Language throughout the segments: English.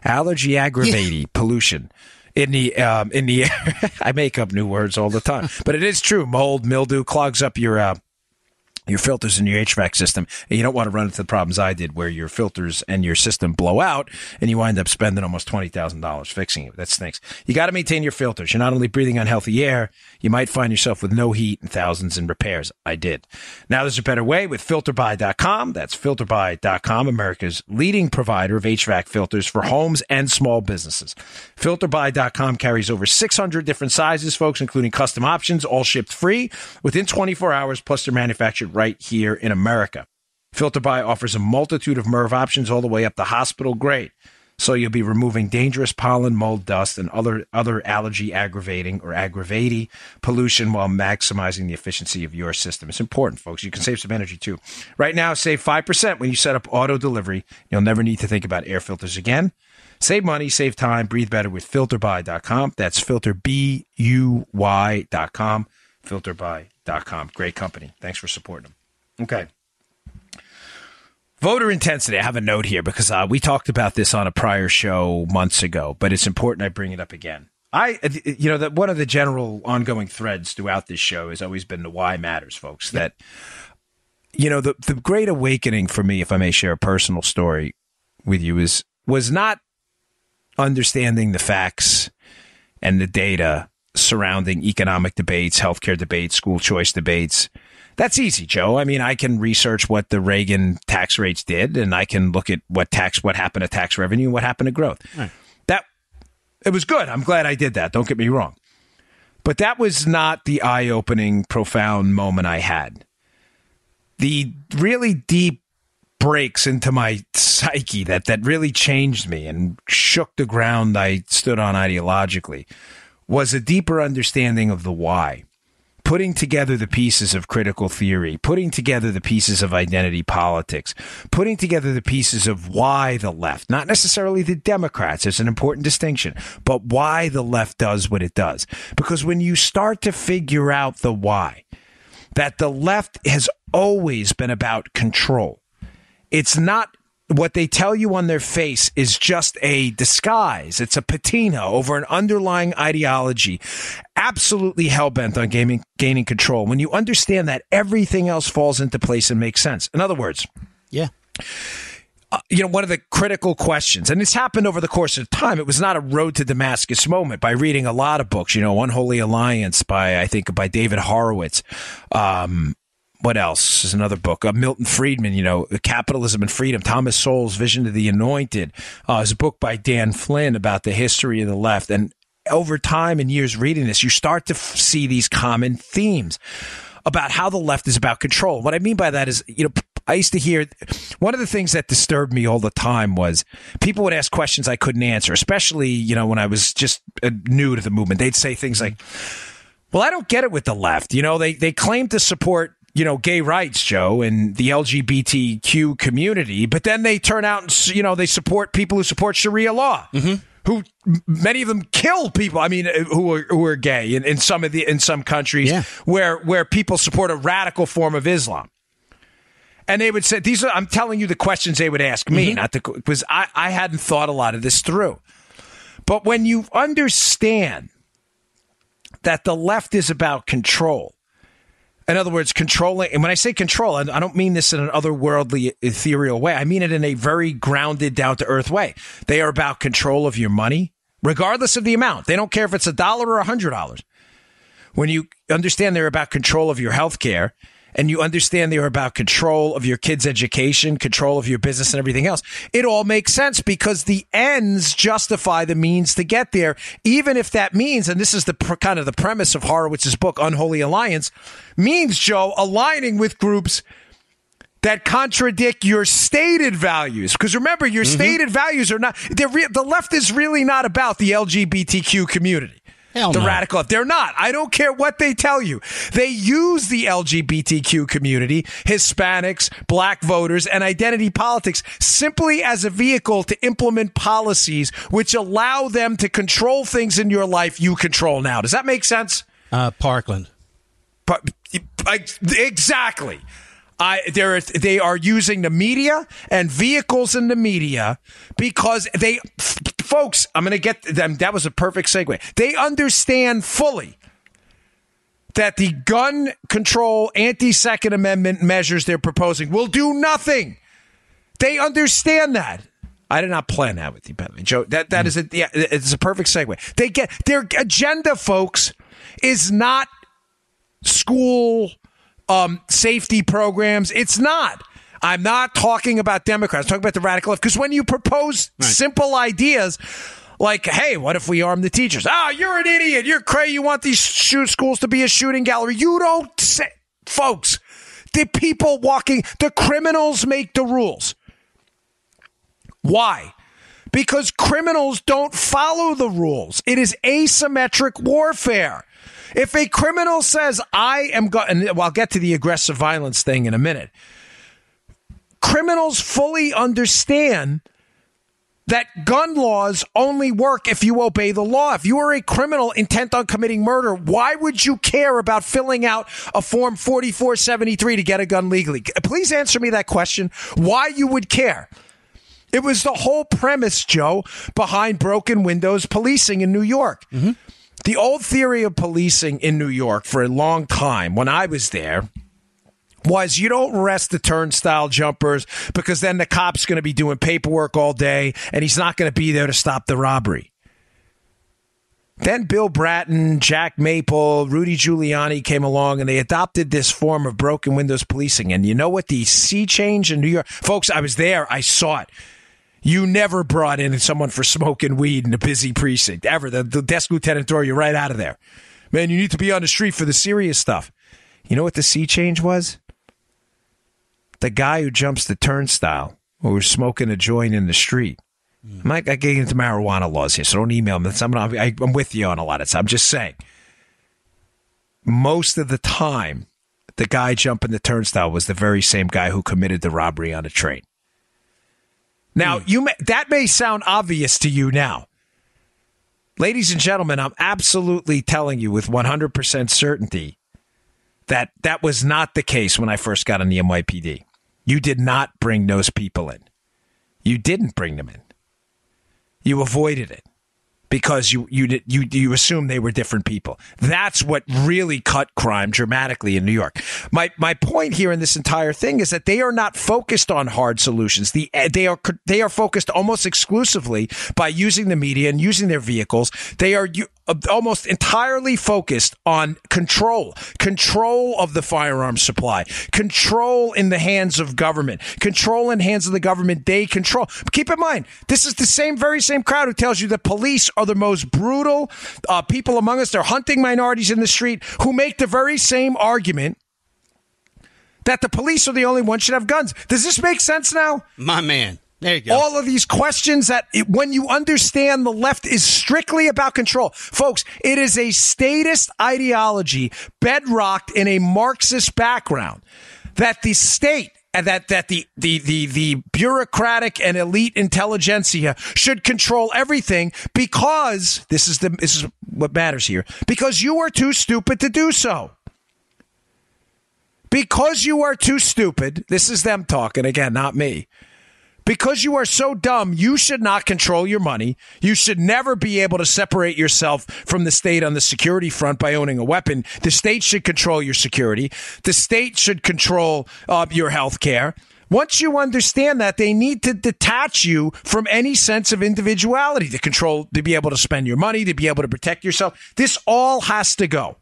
Allergy aggravating pollution in the air. I make up new words all the time, but it is true. Mold, mildew clogs up your filters in your HVAC system, and you don't want to run into the problems I did where your filters and your system blow out and you wind up spending almost $20,000 fixing it. That stinks. You got to maintain your filters. You're not only breathing unhealthy air, you might find yourself with no heat and thousands in repairs. I did. Now there's a better way with filterbuy.com. That's filterbuy.com, America's leading provider of HVAC filters for homes and small businesses. Filterbuy.com carries over 600 different sizes, folks, including custom options, all shipped free within 24 hours, plus they're manufactured right here in America. FilterBuy offers a multitude of MERV options all the way up to hospital grade. So you'll be removing dangerous pollen, mold, dust, and other allergy aggravating pollution while maximizing the efficiency of your system. It's important, folks. You can save some energy, too. Right now, save 5% when you set up auto delivery. You'll never need to think about air filters again. Save money, save time, breathe better with FilterBuy.com. That's FilterBuy.com. FilterBuy.com. Great company. Thanks for supporting them. Okay. Voter intensity. I have a note here because we talked about this on a prior show months ago, but it's important I bring it up again. That one of the general ongoing threads throughout this show has always been the why matters, folks. Yep. That, the great awakening for me, if I may share a personal story with you, was not understanding the facts and the data surrounding economic debates, healthcare debates, school choice debates. That's easy, Joe. I mean, I can research what the Reagan tax rates did, and I can look at what happened to tax revenue and what happened to growth. Right. It was good. I'm glad I did that. Don't get me wrong. But that was not the eye-opening, profound moment I had. The really deep breaks into my psyche that really changed me and shook the ground I stood on ideologically was a deeper understanding of the why. Putting together the pieces of critical theory, putting together the pieces of identity politics, putting together the pieces of why the left, not necessarily the Democrats, it's an important distinction, but why the left does what it does. Because when you start to figure out the why, that the left has always been about control. It's not what they tell you on their face is just a disguise. It's a patina over an underlying ideology, absolutely hell-bent on gaining control. When you understand that, everything else falls into place and makes sense. In other words, one of the critical questions, and this happened over the course of time, it was not a road to Damascus moment by reading a lot of books, Unholy Alliance by David Horowitz, what else is another book? Milton Friedman, Capitalism and Freedom. Thomas Sowell's Vision of the Anointed is a book by Dan Flynn about the history of the left. And over time and years reading this, you start to see these common themes about how the left is about control. What I mean by that is, I used to hear one of the things that disturbed me all the time was people would ask questions I couldn't answer, especially, when I was just new to the movement. They'd say things like, well, I don't get it with the left. They claim to support gay rights, Joe, and the LGBTQ community, but then they turn out and, they support people who support Sharia law, who many of them kill people. I mean, who are gay in some countries where people support a radical form of Islam. And they would say, I'm telling you the questions they would ask me, because I hadn't thought a lot of this through. But when you understand that the left is about control, in other words, controlling, and when I say control, I don't mean this in an otherworldly, ethereal way. I mean it in a very grounded, down-to-earth way. They are about control of your money, regardless of the amount. They don't care if it's $1 or $100. When you understand they're about control of your health care, and you understand they're about control of your kids' education, control of your business and everything else, it all makes sense because the ends justify the means to get there, even if that means, and this is the kind of the premise of Horowitz's book, Unholy Alliance, means, Joe, aligning with groups that contradict your stated values. Because remember, your stated values are not, the left is really not about the LGBTQ community. Radical left. They're not. I don't care what they tell you. They use the LGBTQ community, Hispanics, black voters, and identity politics simply as a vehicle to implement policies which allow them to control things in your life you control now. Does that make sense? Parkland. Exactly. They are using the media and vehicles in the media because folks, I'm going to get them. That was a perfect segue. They understand fully that the gun control anti-Second Amendment measures they're proposing will do nothing. They understand that. I did not plan that with you, by the way, Joe. That is it's a perfect segue. They get their agenda, folks, is not school safety programs. It's not. I'm not talking about Democrats. I'm talking about the radical left. Because when you propose simple ideas like, hey, what if we arm the teachers? You're an idiot. You're crazy. You want these schools to be a shooting gallery. You don't say, folks, the people walking, the criminals make the rules. Why? Because criminals don't follow the rules. It is asymmetric warfare. If a criminal says, I am going, and I'll get to the aggressive violence thing in a minute. Criminals fully understand that gun laws only work if you obey the law. If you are a criminal intent on committing murder, why would you care about filling out a Form 4473 to get a gun legally? Please answer me that question. Why you would care? It was the whole premise, Joe, behind broken windows policing in New York. Mm-hmm. The old theory of policing in New York for a long time, when I was there, was you don't arrest the turnstile jumpers because then the cop's going to be doing paperwork all day and he's not going to be there to stop the robbery. Then Bill Bratton, Jack Maple, Rudy Giuliani came along and they adopted this form of broken windows policing. And you know what the sea change in New York? Folks, I was there. I saw it. You never brought in someone for smoking weed in a busy precinct, ever. The desk lieutenant throw you right out of there. Man, you need to be on the street for the serious stuff. You know what the sea change was? The guy who jumps the turnstile or was smoking a joint in the street. I'm not getting into marijuana laws here, so don't email me. I'm with you on a lot of stuff. I'm just saying. Most of the time, the guy jumping the turnstile was the very same guy who committed the robbery on a train. Now, that may sound obvious to you now. Ladies and gentlemen, I'm absolutely telling you with 100% certainty that that was not the case when I first got on the NYPD. You did not bring those people in. You didn't bring them in. You avoided it because you assumed they were different people. That's what really cut crime dramatically in New York. My point here in this entire thing is that they are not focused on hard solutions. They are focused almost exclusively by using the media and using their vehicles. They are almost entirely focused on control of the firearms supply, control in the hands of government, control in hands of the government they control. Keep in mind, this is the very same crowd who tells you the police are the most brutal people among us. They're hunting minorities in the street, who make the very same argument that the police are the only ones should have guns. Does this make sense now? My man. There you go. All of these questions that when you understand the left is strictly about control. Folks, it is a statist ideology bedrocked in a Marxist background that the state and that the bureaucratic and elite intelligentsia should control everything because this is what matters here. Because you are too stupid to do so. Because you are too stupid, this is them talking again, not me. Because you are so dumb, you should not control your money. You should never be able to separate yourself from the state on the security front by owning a weapon. The state should control your security. The state should control your health care. Once you understand that, they need to detach you from any sense of individuality to be able to spend your money, to be able to protect yourself. This all has to go.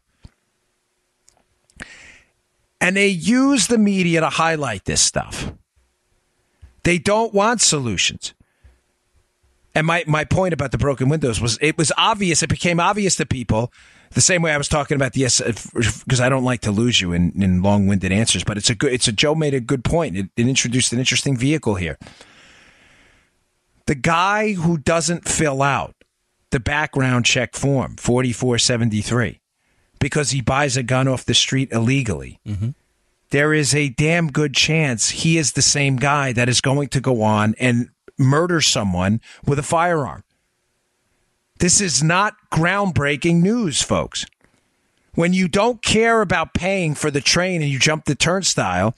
And they use the media to highlight this stuff. They don't want solutions. And my point about the broken windows was it became obvious to people the same way I was talking about because I don't like to lose you in long-winded answers, but Joe made a good point. It introduced an interesting vehicle here. The guy who doesn't fill out the background check form, 4473, because he buys a gun off the street illegally, there is a damn good chance he is the same guy that is going to go on and murder someone with a firearm. This is not groundbreaking news, folks. When you don't care about paying for the train and you jump the turnstile,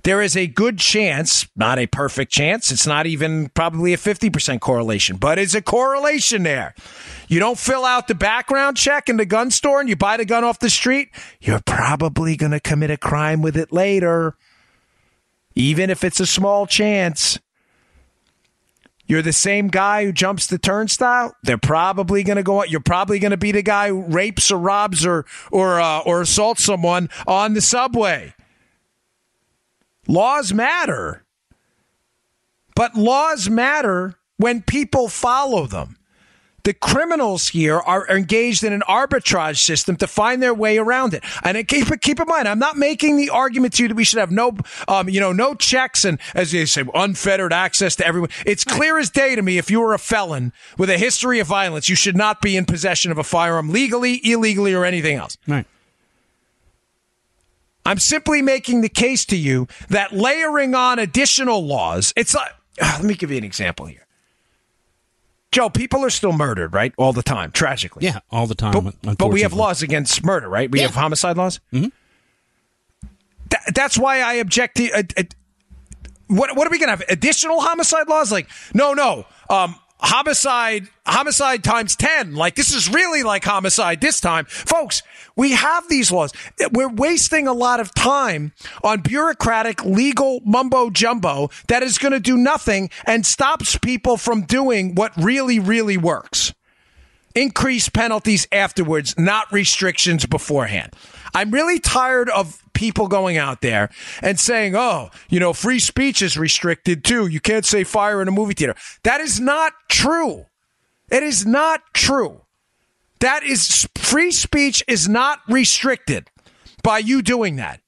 there is a good chance, not a perfect chance, it's not even probably a 50% correlation, but it's a correlation there. You don't fill out the background check in the gun store and you buy the gun off the street, you're probably going to commit a crime with it later, even if it's a small chance. You're the same guy who jumps the turnstile, they're probably going to go out. You're probably going to be the guy who rapes or robs or assaults someone on the subway. Laws matter, but laws matter when people follow them. The criminals here are engaged in an arbitrage system to find their way around it. And keep in mind, I'm not making the argument to you that we should have no checks and, as they say, unfettered access to everyone. It's clear as day to me, if you were a felon with a history of violence, you should not be in possession of a firearm legally, illegally, or anything else. Right. I'm simply making the case to you that layering on additional laws, it's like, let me give you an example here. Joe, people are still murdered, right? All the time, tragically. Yeah, all the time. But we have laws against murder, right? We have homicide laws. Mm-hmm. That's why I object to. What are we going to have? Additional homicide laws? Like, no. Homicide times 10. Like, this is really like homicide this time. Folks, we have these laws. We're wasting a lot of time on bureaucratic legal mumbo jumbo that is going to do nothing and stops people from doing what really, really works. Increase penalties afterwards, not restrictions beforehand. I'm really tired of people going out there and saying, free speech is restricted too. You can't say fire in a movie theater. That is not true. It is not true. Free speech is not restricted by you doing that.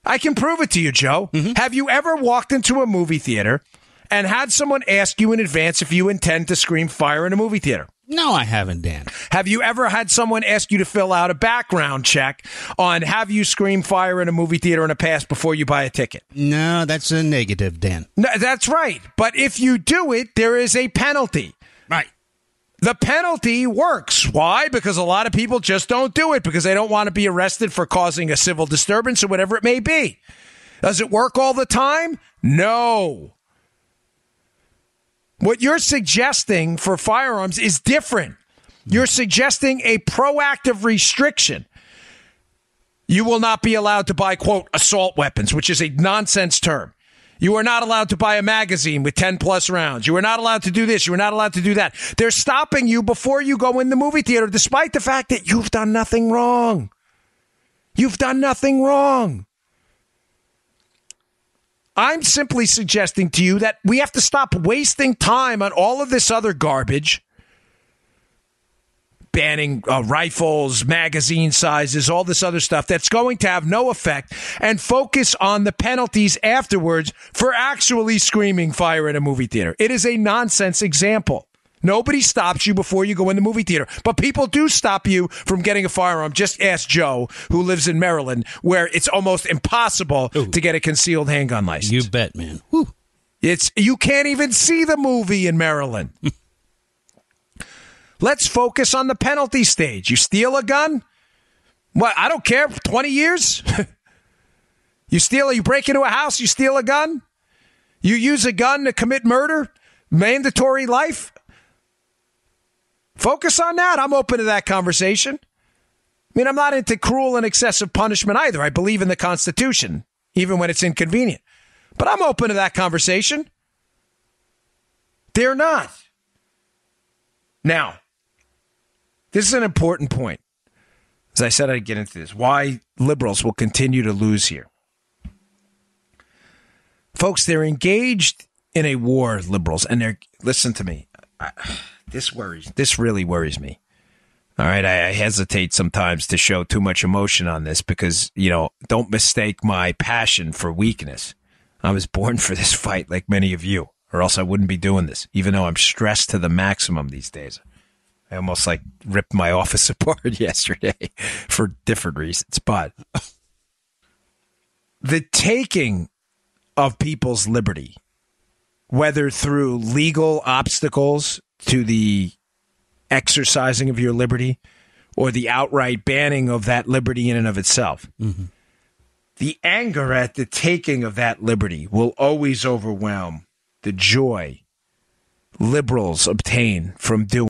I can prove it to you, Joe. Mm-hmm. Have you ever walked into a movie theater and had someone ask you in advance if you intend to scream fire in a movie theater? No, I haven't, Dan. Have you ever had someone ask you to fill out a background check on have you screamed fire in a movie theater in the past before you buy a ticket? No, that's a negative, Dan. No, that's right. But if you do it, there is a penalty. Right. The penalty works. Why? Because a lot of people just don't do it because they don't want to be arrested for causing a civil disturbance or whatever it may be. Does it work all the time? No. What you're suggesting for firearms is different. You're suggesting a proactive restriction. You will not be allowed to buy, quote, assault weapons, which is a nonsense term. You are not allowed to buy a magazine with 10 plus rounds. You are not allowed to do this. You are not allowed to do that. They're stopping you before you go in the movie theater, despite the fact that you've done nothing wrong. You've done nothing wrong. I'm simply suggesting to you that we have to stop wasting time on all of this other garbage. Banning rifles, magazine sizes, all this other stuff that's going to have no effect, and focus on the penalties afterwards for actually screaming fire in a movie theater. It is a nonsense example. Nobody stops you before you go in the movie theater, but people do stop you from getting a firearm. Just ask Joe, who lives in Maryland, where it's almost impossible to get a concealed handgun license. You bet, man. Whew. You can't even see the movie in Maryland. Let's focus on the penalty stage. You steal a gun? What? I don't care. 20 years? You break into a house, you steal a gun? You use a gun to commit murder? Mandatory life? Focus on that. I'm open to that conversation. I mean, I'm not into cruel and excessive punishment either. I believe in the Constitution, even when it's inconvenient. But I'm open to that conversation. They're not. Now, this is an important point. As I said, I'd get into this. Why liberals will continue to lose here. Folks, they're engaged in a war, liberals, and listen to me. This really worries me. All right, I hesitate sometimes to show too much emotion on this because, don't mistake my passion for weakness. I was born for this fight like many of you, or else I wouldn't be doing this, even though I'm stressed to the maximum these days. I almost ripped my office apart yesterday for different reasons. But the taking of people's liberty, whether through legal obstacles to the exercising of your liberty or the outright banning of that liberty in and of itself, The anger at the taking of that liberty will always overwhelm the joy liberals obtain from doing